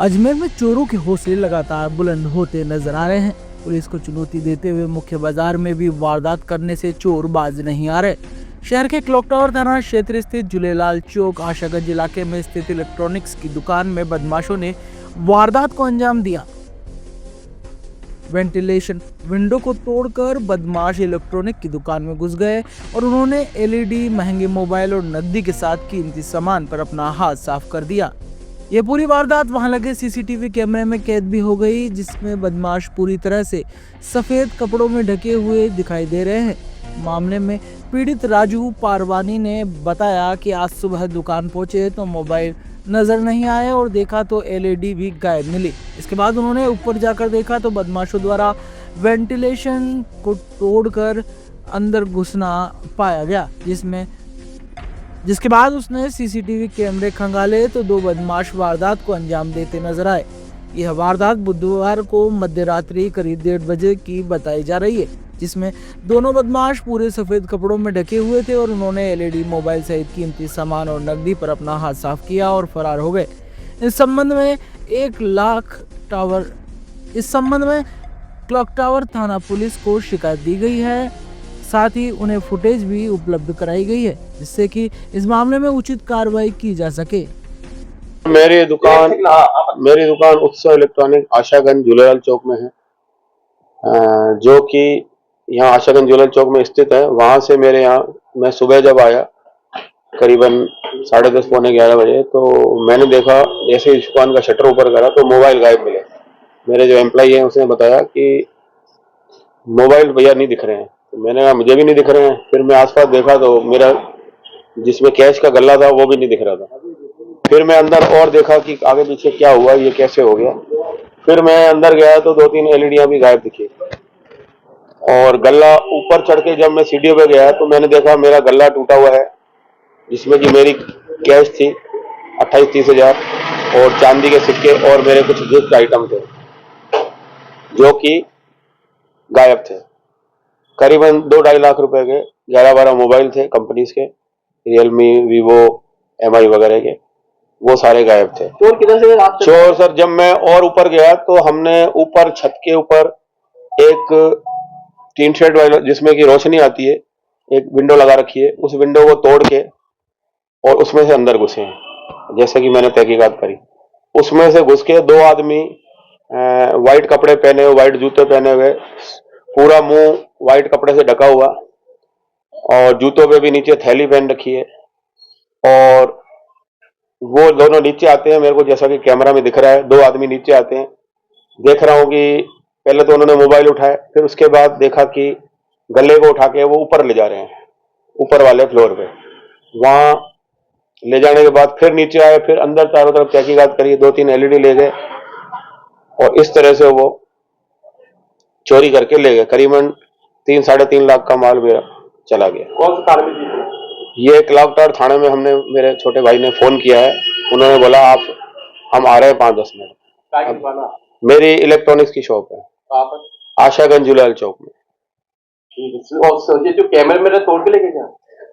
अजमेर में चोरों के हौसले लगातार बुलंद होते नजर आ रहे हैं। पुलिस को चुनौती देते हुए मुख्य बाजार में भी वारदात करने से चोर बाज नहीं आ रहे। शहर के क्लॉक टावर थाना क्षेत्र स्थित झूलेलाल चौक आशागंज इलाके में स्थित इलेक्ट्रॉनिक्स की दुकान में बदमाशों ने वारदात को अंजाम दिया। वेंटिलेशन विंडो को तोड़कर बदमाश इलेक्ट्रॉनिक की दुकान में घुस गए और उन्होंने एलईडी, महंगे मोबाइल और नकदी के साथ कीमती सामान पर अपना हाथ साफ कर दिया। ये पूरी वारदात वहां लगे सीसीटीवी कैमरे में कैद भी हो गई, जिसमें बदमाश पूरी तरह से सफेद कपड़ों में ढके हुए दिखाई दे रहे हैं। मामले में पीड़ित राजू पारवानी ने बताया कि आज सुबह दुकान पहुंचे तो मोबाइल नजर नहीं आए और देखा तो एलईडी भी गायब मिली। इसके बाद उन्होंने ऊपर जाकर देखा तो बदमाशों द्वारा वेंटिलेशन को तोड़कर अंदर घुसना पाया गया, जिसके बाद उसने सीसीटीवी कैमरे खंगाले तो दो बदमाश वारदात को अंजाम देते नजर आए। यह वारदात बुधवार को मध्य रात्रि करीब 1:30 बजे की बताई जा रही है, जिसमें दोनों बदमाश पूरे सफेद कपड़ों में ढके हुए थे और उन्होंने एलईडी, मोबाइल सहित कीमती सामान और नकदी पर अपना हाथ साफ किया और फरार हो गए। इस संबंध में क्लॉक टावर थाना पुलिस को शिकायत दी गई है। साथ ही उन्हें फुटेज भी उपलब्ध कराई गई है, जिससे कि इस मामले में उचित कार्रवाई की जा सके। मेरी दुकान उत्सव इलेक्ट्रॉनिक आशागंज झूलेलाल चौक में है, जो कि यहाँ आशागंज झूलेलाल चौक में स्थित है। वहां से मेरे यहाँ मैं सुबह जब आया करीबन 10:30 पौने 11 बजे, तो मैंने देखा जैसे इस दुकान का शटर ऊपर करा तो मोबाइल गायब मिले। मेरे जो एम्प्लॉई है उसने बताया कि मोबाइल भैया नहीं दिख रहे हैं। तो मैंने कहा मुझे भी नहीं दिख रहे हैं। फिर मैं आसपास देखा तो मेरा जिसमें कैश का गल्ला था वो भी नहीं दिख रहा था। फिर मैं अंदर और देखा कि आगे पीछे क्या हुआ, ये कैसे हो गया। फिर मैं अंदर गया तो 2-3 एलईडियां भी गायब दिखी और गल्ला ऊपर चढ़ के जब मैं सीढ़ियों पे गया तो मैंने देखा मेरा गल्ला टूटा हुआ है, जिसमें कि मेरी कैश थी 28-30 हजार और चांदी के सिक्के और मेरे कुछ गिफ्ट आइटम थे जो कि गायब थे। करीबन 2-2.5 लाख रुपए के 11-12 मोबाइल थे कंपनीज के, रियलमी, वीवो, एमआई वगैरह के, वो सारे गायब थे। चोर किधर से आप? चोर सर जब मैं और ऊपर गया तो हमने ऊपर छत के ऊपर एक टीन शेड वाला जिसमें की रोशनी आती है, एक विंडो लगा रखी है, उस विंडो को तोड़ के और उसमें से अंदर घुसे हैं। जैसे कि मैंने तहकीकात करी, उसमें से घुस के 2 आदमी व्हाइट कपड़े पहने हुए, व्हाइट जूते पहने हुए, पूरा मुंह व्हाइट कपड़े से ढका हुआ और जूतों पे भी नीचे थैली पहन रखी है, और वो दोनों नीचे आते हैं। मेरे को जैसा कि कैमरा में दिख रहा है 2 आदमी नीचे आते हैं। देख रहा हूं कि पहले तो उन्होंने मोबाइल उठाए, फिर उसके बाद देखा कि गले को उठा के वो ऊपर ले जा रहे हैं, ऊपर वाले फ्लोर पे। वहां ले जाने के बाद फिर नीचे आए, फिर अंदर चारों तरफ तहकीकात करी, 2-3 एलईडी ले गए और इस तरह से वो चोरी करके ले गए। करीबन 3-3.5 लाख का माल मेरा चला गया। कौन सा थाने में? ये क्लॉक टावर थाने में हमने, मेरे छोटे भाई ने फोन किया है, उन्होंने बोला हम आ रहे हैं 5-10 मिनट। मेरी इलेक्ट्रॉनिक्स की शॉप है आशागंज झूलेलाल चौक में। और ये जो कैमरे मेरे तोड़ के लेके गया?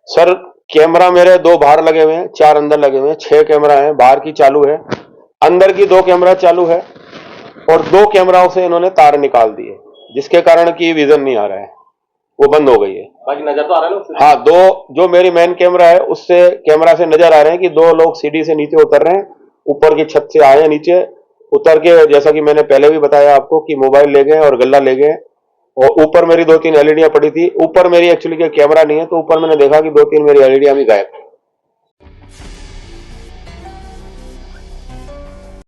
सर कैमरा मेरे 2 बाहर लगे हुए हैं, 4 अंदर लगे हुए हैं, 6 कैमरा हैं। बाहर की चालू है, अंदर की 2 कैमरा चालू है और 2 कैमराओं से इन्होंने तार निकाल दिए, जिसके कारण की विजन नहीं आ रहा है, वो बंद हो गई है। बाकी नजर तो आ रहा है ना? हाँ, 2 जो मेरी मेन कैमरा है उससे कैमरा से नजर आ रहे हैं कि 2 लोग सीढ़ी से नीचे उतर रहे हैं, ऊपर की छत से आए हैं, नीचे उतर के जैसा कि मैंने पहले भी बताया आपको कि मोबाइल ले गए और गल्ला ले गए। और ऊपर मेरी 2-3 एलईडियां पड़ी थी। ऊपर मेरी एक्चुअली कैमरा नहीं है, तो ऊपर मैंने देखा कि 2-3 मेरी एलईडियां भी गायब।